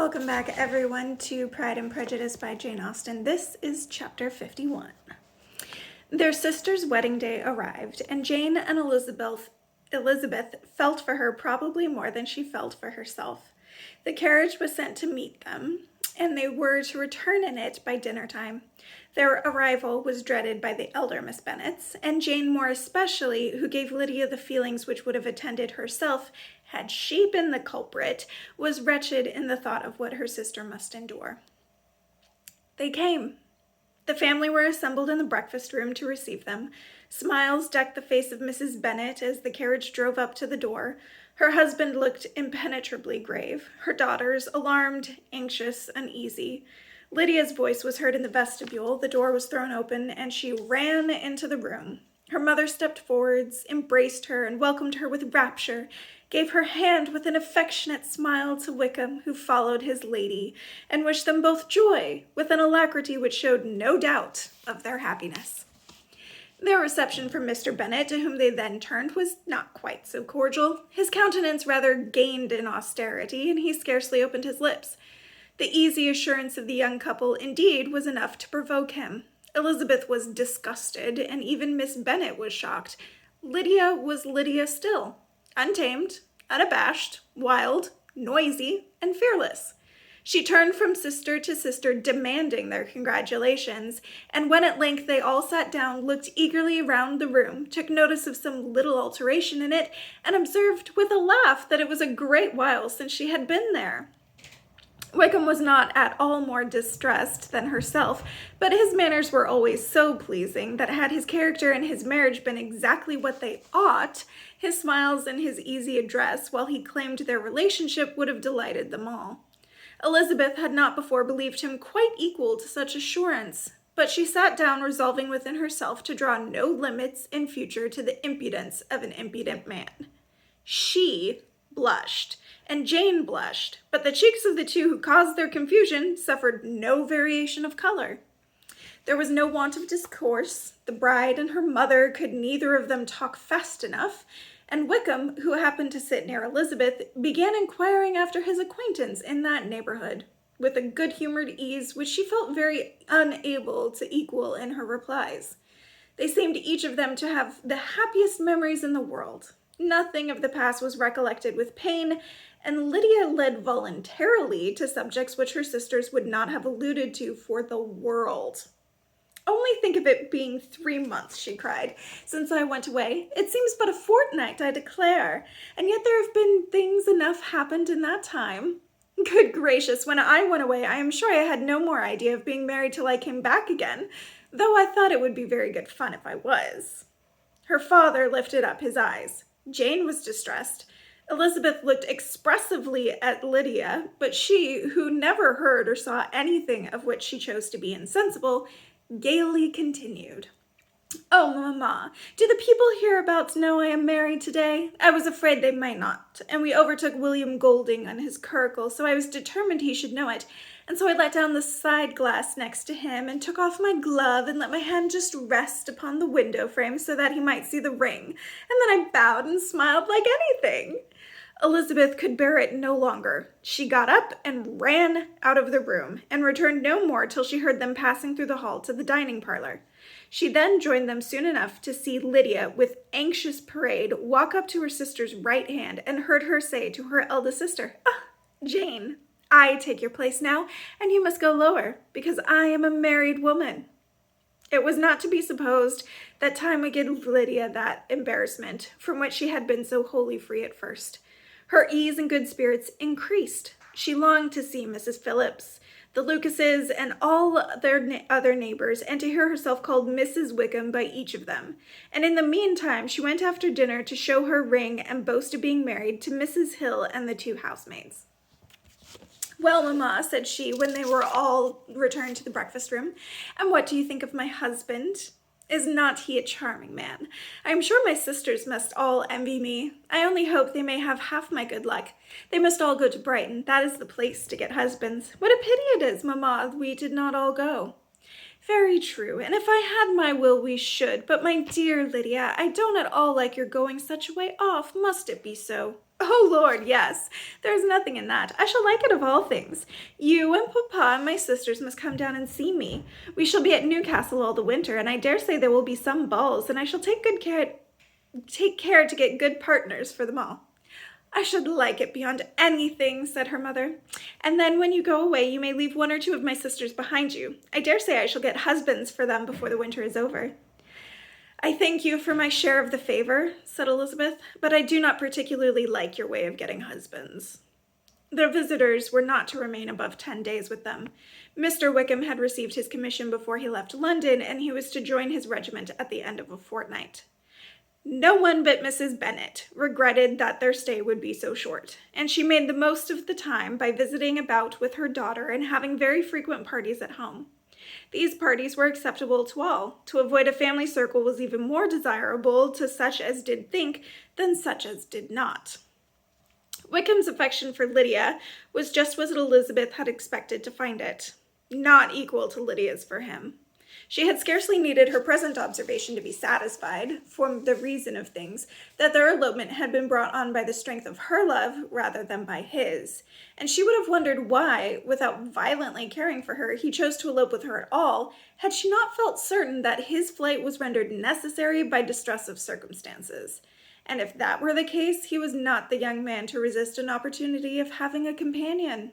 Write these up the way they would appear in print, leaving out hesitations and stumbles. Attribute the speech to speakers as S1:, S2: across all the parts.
S1: Welcome back, everyone, to Pride and Prejudice by Jane Austen. This is chapter 51. Their sister's wedding day arrived, and Jane and Elizabeth felt for her probably more than she felt for herself. The carriage was sent to meet them, and they were to return in it by dinner time. Their arrival was dreaded by the elder Miss Bennets, and Jane more especially, who gave Lydia the feelings which would have attended herself had she been the culprit, was wretched in the thought of what her sister must endure. They came. The family were assembled in the breakfast room to receive them. Smiles decked the face of Mrs. Bennet as the carriage drove up to the door. Her husband looked impenetrably grave, her daughters alarmed, anxious, uneasy. Lydia's voice was heard in the vestibule, the door was thrown open, and she ran into the room. Her mother stepped forwards, embraced her, and welcomed her with rapture, gave her hand with an affectionate smile to Wickham, who followed his lady, and wished them both joy, with an alacrity which showed no doubt of their happiness. Their reception from Mr. Bennet, to whom they then turned, was not quite so cordial. His countenance rather gained in austerity, and he scarcely opened his lips. The easy assurance of the young couple, indeed, was enough to provoke him. Elizabeth was disgusted, and even Miss Bennet was shocked. Lydia was Lydia still, untamed, unabashed, wild, noisy, and fearless. She turned from sister to sister, demanding their congratulations, and when at length they all sat down, looked eagerly round the room, took notice of some little alteration in it, and observed with a laugh that it was a great while since she had been there. Wickham was not at all more distressed than herself, but his manners were always so pleasing that had his character and his marriage been exactly what they ought, his smiles and his easy address, while he claimed their relationship, would have delighted them all. Elizabeth had not before believed him quite equal to such assurance, but she sat down resolving within herself to draw no limits in future to the impudence of an impudent man. She blushed, and Jane blushed, but the cheeks of the two who caused their confusion suffered no variation of color. There was no want of discourse. The bride and her mother could neither of them talk fast enough, and Wickham, who happened to sit near Elizabeth, began inquiring after his acquaintance in that neighborhood, with a good-humored ease which she felt very unable to equal in her replies. They seemed each of them to have the happiest memories in the world. Nothing of the past was recollected with pain, and Lydia led voluntarily to subjects which her sisters would not have alluded to for the world. "Only think of it being 3 months," she cried, "since I went away. It seems but a fortnight, I declare, and yet there have been things enough happened in that time. Good gracious, when I went away, I am sure I had no more idea of being married till I came back again, though I thought it would be very good fun if I was." Her father lifted up his eyes. Jane was distressed. Elizabeth looked expressively at Lydia, but she, who never heard or saw anything of which she chose to be insensible, gaily continued. "Oh, mamma, do the people hereabouts know I am married today? I was afraid they might not, and we overtook William Golding on his curricle, so I was determined he should know it, and so I let down the side glass next to him and took off my glove and let my hand just rest upon the window frame so that he might see the ring, and then I bowed and smiled like anything." Elizabeth could bear it no longer. She got up and ran out of the room, and returned no more till she heard them passing through the hall to the dining parlor. She then joined them soon enough to see Lydia, with anxious parade, walk up to her sister's right hand, and heard her say to her eldest sister, "Ah, Jane, I take your place now, and you must go lower, because I am a married woman." It was not to be supposed that time would give Lydia that embarrassment, from which she had been so wholly free at first. Her ease and good spirits increased. She longed to see Mrs. Phillips, the Lucases, and all their other neighbors, and to hear herself called Mrs. Wickham by each of them. And in the meantime, she went after dinner to show her ring and boast of being married to Mrs. Hill and the 2 housemaids. "Well, mamma," said she, when they were all returned to the breakfast room, "and what do you think of my husband? Is not he a charming man? I am sure my sisters must all envy me. I only hope they may have half my good luck. They must all go to Brighton. That is the place to get husbands. What a pity it is, mamma, we did not all go." "Very true, and if I had my will we should, but my dear Lydia, I don't at all like your going such a way off. Must it be so?" Oh, Lord, yes. There's nothing in that. I shall like it of all things. You and Papa and my sisters must come down and see me. We shall be at Newcastle all the winter, and I dare say there will be some balls, and I shall take care to get good partners for them all. I should like it beyond anything, said her mother. And then when you go away, you may leave one or two of my sisters behind you. I dare say I shall get husbands for them before the winter is over. I thank you for my share of the favor, said Elizabeth, but I do not particularly like your way of getting husbands. Their visitors were not to remain above 10 days with them. Mr. Wickham had received his commission before he left London, and he was to join his regiment at the end of a fortnight. No one but Mrs. Bennet regretted that their stay would be so short, and she made the most of the time by visiting about with her daughter and having very frequent parties at home. These parties were acceptable to all. To avoid a family circle was even more desirable to such as did think than such as did not. Wickham's affection for Lydia was just what Elizabeth had expected to find it, not equal to Lydia's for him. She had scarcely needed her present observation to be satisfied, for the reason of things, that their elopement had been brought on by the strength of her love rather than by his, and she would have wondered why, without violently caring for her, he chose to elope with her at all, had she not felt certain that his flight was rendered necessary by distress of circumstances. And if that were the case, he was not the young man to resist an opportunity of having a companion.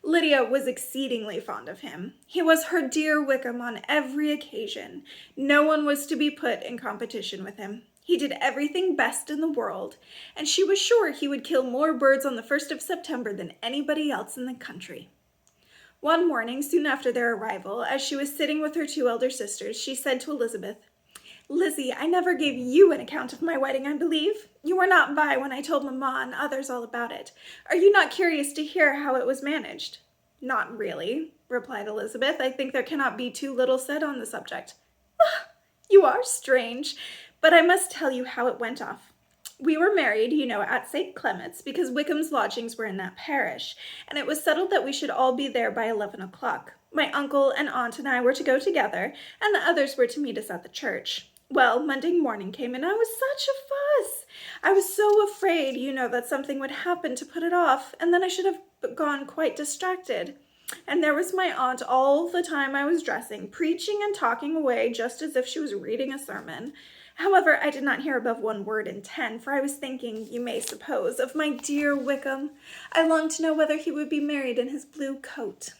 S1: Lydia was exceedingly fond of him. He was her dear Wickham on every occasion. No one was to be put in competition with him. He did everything best in the world, and she was sure he would kill more birds on the 1st of September than anybody else in the country. One morning, soon after their arrival, as she was sitting with her two elder sisters, she said to Elizabeth, "Lizzie, I never gave you an account of my wedding, I believe. You were not by when I told Mamma and others all about it. Are you not curious to hear how it was managed?" "Not really," replied Elizabeth. "I think there cannot be too little said on the subject." "You are strange, but I must tell you how it went off. We were married, you know, at St. Clement's, because Wickham's lodgings were in that parish, and it was settled that we should all be there by 11 o'clock. My uncle and aunt and I were to go together, and the others were to meet us at the church. Well, Monday morning came, and I was such a fuss. I was so afraid, you know, that something would happen to put it off, and then I should have gone quite distracted. And there was my aunt all the time I was dressing, preaching and talking away just as if she was reading a sermon. However, I did not hear above 1 word in 10, for I was thinking, you may suppose, of my dear Wickham. I longed to know whether he would be married in his blue coat.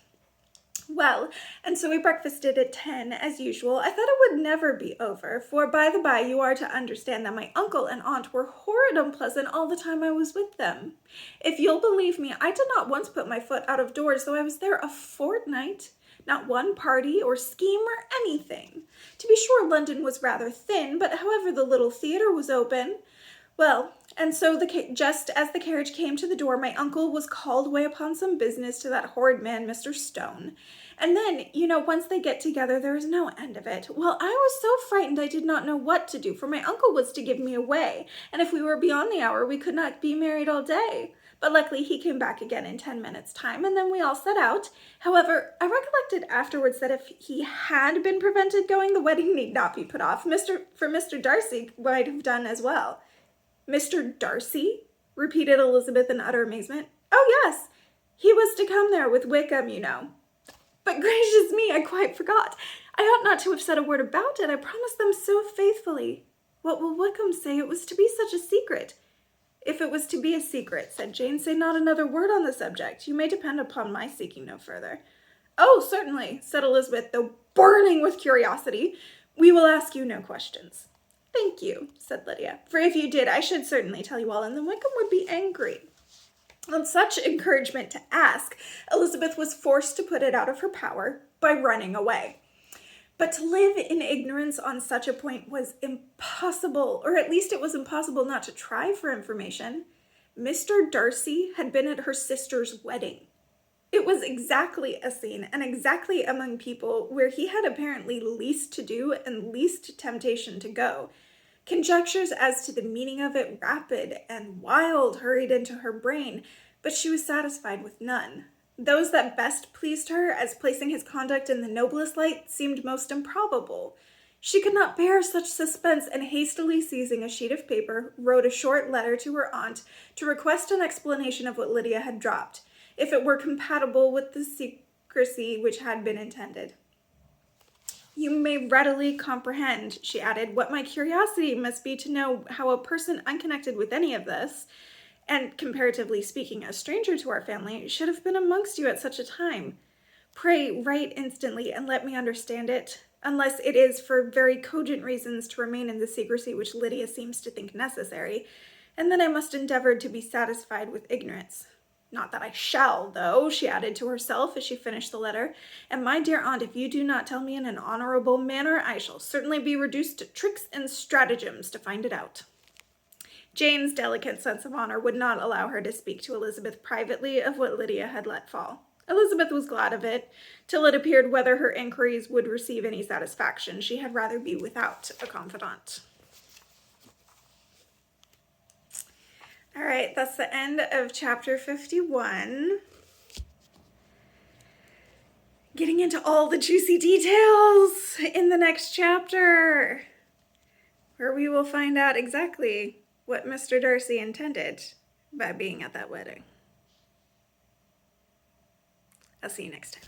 S1: Well, and so we breakfasted at 10, as usual. I thought it would never be over, for by the by you are to understand that my uncle and aunt were horrid unpleasant all the time I was with them. If you'll believe me, I did not once put my foot out of doors, though I was there a fortnight. Not one party or scheme or anything. To be sure, London was rather thin, but however the little theatre was open. Well, and so just as the carriage came to the door, my uncle was called away upon some business to that horrid man, Mr. Stone. And then, you know, once they get together, there is no end of it. Well, I was so frightened I did not know what to do, for my uncle was to give me away, and if we were beyond the hour, we could not be married all day. But luckily he came back again in 10 minutes' time, and then we all set out. However, I recollected afterwards that if he had been prevented going, the wedding need not be put off. For Mr. Darcy might have done as well. "Mr. Darcy?" repeated Elizabeth in utter amazement. "Oh, yes. He was to come there with Wickham, you know. But gracious me, I quite forgot. I ought not to have said a word about it. I promised them so faithfully. What will Wickham say? It was to be such a secret." "If it was to be a secret," said Jane, "say not another word on the subject. You may depend upon my seeking no further." "Oh, certainly," said Elizabeth, though burning with curiosity. "We will ask you no questions." "Thank you," said Lydia, "for if you did, I should certainly tell you all, and then Wickham would be angry." On such encouragement to ask, Elizabeth was forced to put it out of her power by running away. But to live in ignorance on such a point was impossible, or at least it was impossible not to try for information. Mr. Darcy had been at her sister's wedding. It was exactly a scene, and exactly among people where he had apparently least to do and least temptation to go. Conjectures as to the meaning of it, rapid and wild, hurried into her brain, but she was satisfied with none. Those that best pleased her, as placing his conduct in the noblest light, seemed most improbable. She could not bear such suspense, and hastily seizing a sheet of paper, wrote a short letter to her aunt to request an explanation of what Lydia had dropped, if it were compatible with the secrecy which had been intended. You may readily comprehend, she added, what my curiosity must be to know how a person unconnected with any of this, and comparatively speaking a stranger to our family, should have been amongst you at such a time. Pray write instantly and let me understand it, unless it is for very cogent reasons to remain in the secrecy which Lydia seems to think necessary, and then I must endeavor to be satisfied with ignorance. Not that I shall, though, she added to herself as she finished the letter, and my dear aunt, if you do not tell me in an honorable manner, I shall certainly be reduced to tricks and stratagems to find it out. Jane's delicate sense of honor would not allow her to speak to Elizabeth privately of what Lydia had let fall. Elizabeth was glad of it, till it appeared whether her inquiries would receive any satisfaction. She had rather be without a confidant. All right, that's the end of chapter 51. Getting into all the juicy details in the next chapter, where we will find out exactly what Mr. Darcy intended by being at that wedding. I'll see you next time.